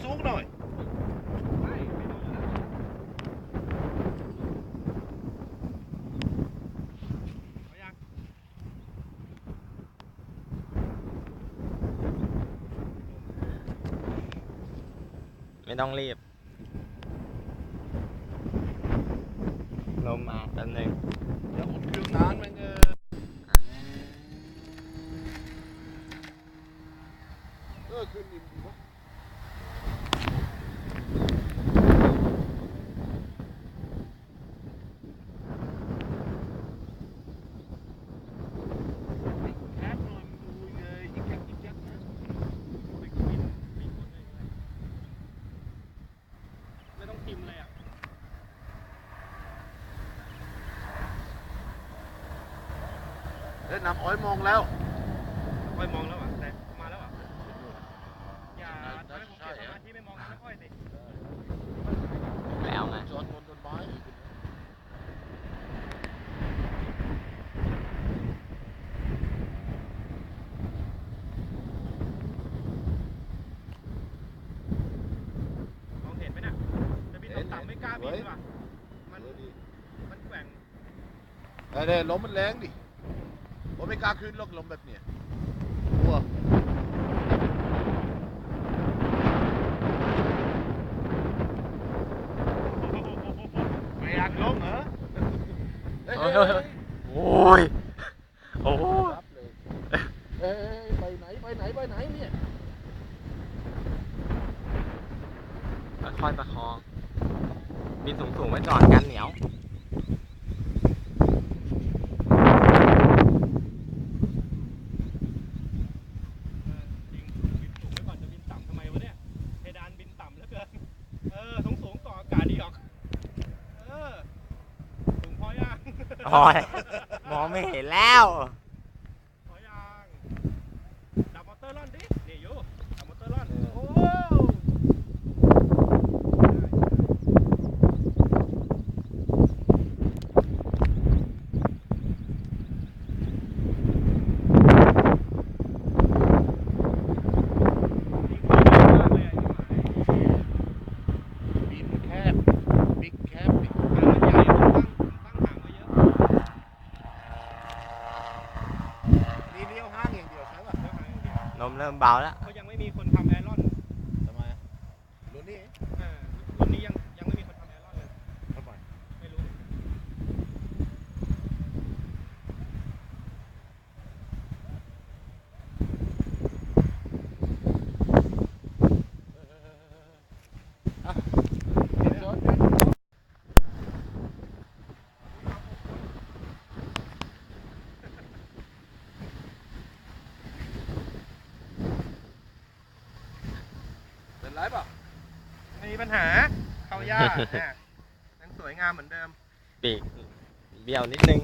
สูงหน่อยไม่ต้องรีบลมมาแป๊บนึงเดี๋ยวอุ่นเครื่องนานมันขึ้นดินดีวะแคบหน่อยมันดูเลยยิกยักยิกยักนะไม่ต้องพิมพ์เลยอ่ะเล่นน้ำอ้อยมองแล้ว ค่อยมองแล้วอ่ะแต่มาแล้วอ่ะอย่าทำให้ผมเสียสมาธิไม่มองไม่ค่อยสิ แล้วไงจอดบนต้นไม้มองเห็นไหมน่ะจะบินต่ำๆไม่กล้าบินว่ะมันแกว่งแต่ลมมันแรงดิผมไม่กล้าขึ้นหรอกลมแบบเนี้ยกลัวไม่อยากลงเหรอโอ้ยโอ้ยไปไหนเนี่ยค่อยประคองบินสูงๆไว้ก่อนกันเหนียวจริงบินสูงไว้ก่อนจะบินต่ำทำไมวะเนี่ยเพดานบินต่ำเหลือเกินสูงต่ออากาศดีออกสูงพอยัง โอ้ยมองไม่เห็นแล้วพอยังดับมอเตอร์ร่อนดินี่อยู่ดับมอเตอร์ร่อนโอ้บินแคบบิ๊กแคบบิ๊กหางมันใหญ่ตั้งหางมาเยอะ นี่เลี้ยวห้างอย่างเดียวใช่ป่ะ แล้วหางอย่างเดียว ลมเริ่มเบาแล้ว เขายังไม่มีคนทำแอรอน ทำไมรุ่นนี้ รุ่นนี้ยังไม่มีคนทำแอรอนเลย ทำไม ไม่รู้เป็นไรป่ะ ไม่มีปัญหาเข้ายากยังสวยงามเหมือนเดิม ปีกเบี้ยวนิดนึง